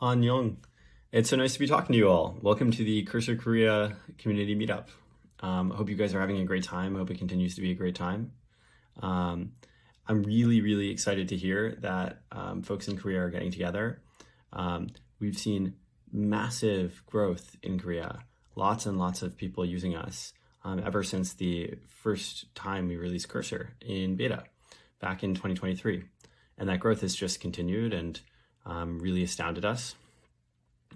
Annyeong. It's so nice to be talking to you all. Welcome to the Cursor Korea Community Meetup. I hope you guys are having a great time. I hope it continues to be a great time. Um, I'm really excited to hear that folks in Korea are getting together. We've seen massive growth in Korea, lots and lots of people using us ever since the first time we released Cursor in beta back in 2023. And that growth has just continued and really astounded us.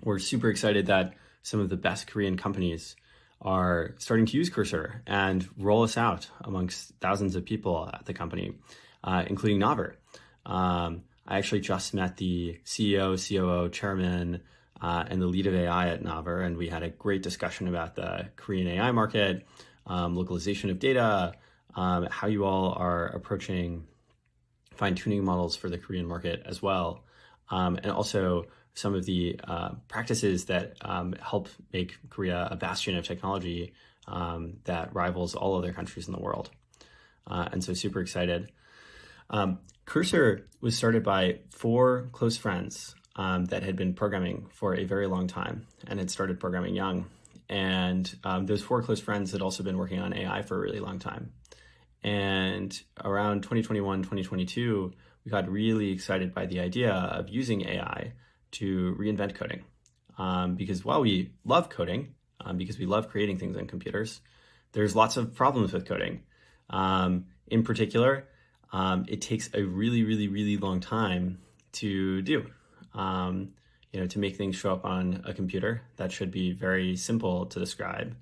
We're super excited that some of the best Korean companies are starting to use Cursor and roll us out amongst thousands of people at the company, including Naver. I actually just met the CEO, COO, chairman, and the lead of AI at Naver, and we had a great discussion about the Korean AI market, localization of data, how you all are approaching fine-tuning models for the Korean market as well, and also some of the practices that help make Korea a bastion of technology that rivals all other countries in the world. And so super excited. Cursor was started by 4 close friends that had been programming for a very long time and had started programming young. And those 4 close friends had also been working on AI for a really long time. And around 2021, 2022, we got really excited by the idea of using AI to reinvent coding. Because while we love coding, because we love creating things on computers, there's lots of problems with coding. In particular, it takes a really long time to do. To make things show up on a computer, that should be very simple to describe.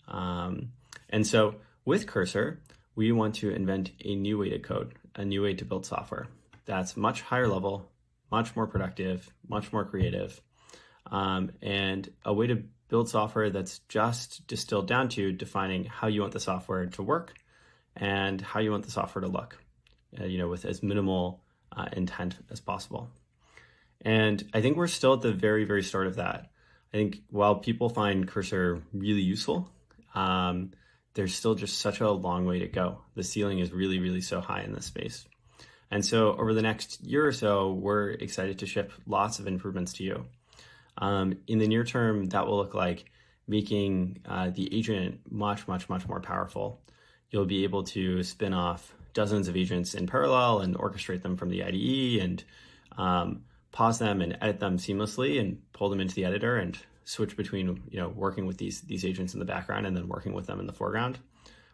And so with Cursor, we want to invent a new way to code, a new way to build software that's much higher level, much more productive, much more creative, and a way to build software that's just distilled down to defining how you want the software to work and how you want the software to look, with as minimal intent as possible. And I think we're still at the very start of that. I think while people find Cursor really useful, there's still just such a long way to go. The ceiling is really so high in this space. And so over the next year or so, we're excited to ship lots of improvements to you. In the near term, that will look like making the agent much more powerful. You'll be able to spin off dozens of agents in parallel and orchestrate them from the IDE and pause them and edit them seamlessly and pull them into the editor and switch between working with these agents in the background and then working with them in the foreground.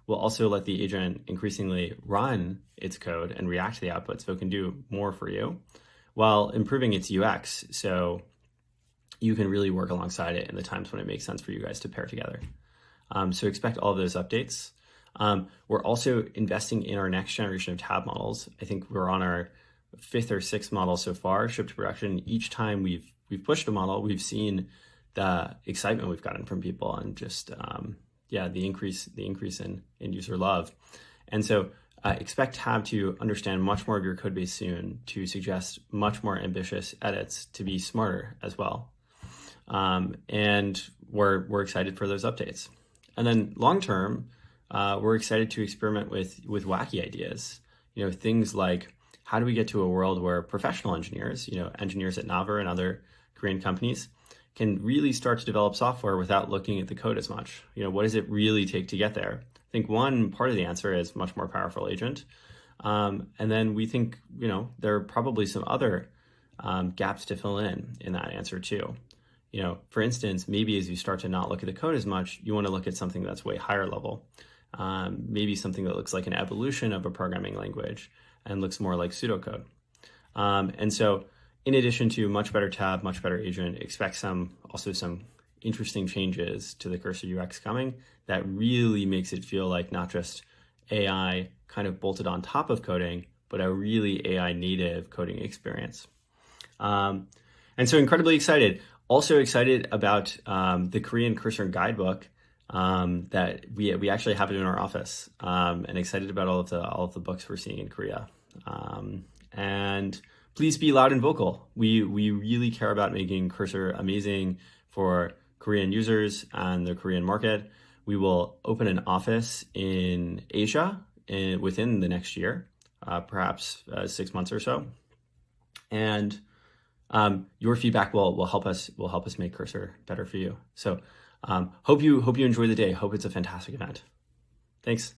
We'll also let the agent increasingly run its code and react to the output so it can do more for you while improving its UX so you can really work alongside it in the times when it makes sense for you guys to pair together. So expect all of those updates. We're also investing in our next generation of tab models. I think we're on our 5th or 6th model so far, shipped to production. Each time we've pushed a model, we've seen the excitement we've gotten from people and just the increase in user love. And so expect Tab to understand much more of your code base soon, to suggest much more ambitious edits, to be smarter as well. And we're excited for those updates. And then long term, we're excited to experiment with wacky ideas. Things like, how do we get to a world where professional engineers, engineers at Naver and other Korean companies, can really start to develop software without looking at the code as much? What does it really take to get there? I think one part of the answer is much more powerful agent. And then we think, there are probably some other gaps to fill in that answer too. For instance, maybe as you start to not look at the code as much, you want to look at something that's way higher level. Maybe something that looks like an evolution of a programming language and looks more like pseudocode. And so in addition to much better tab, much better agent, expect some interesting changes to the Cursor UX coming that really makes it feel like not just AI kind of bolted on top of coding, but a really AI native coding experience. And so incredibly excited. Also excited about the Korean Cursor guidebook that we actually have it in our office, and excited about all of the books we're seeing in Korea. And please be loud and vocal. We really care about making Cursor amazing for Korean users and the Korean market. We will open an office in Asia within the next year, perhaps 6 months or so. And Your feedback will help us make Cursor better for you. So hope you enjoy the day. Hope it's a fantastic event. Thanks.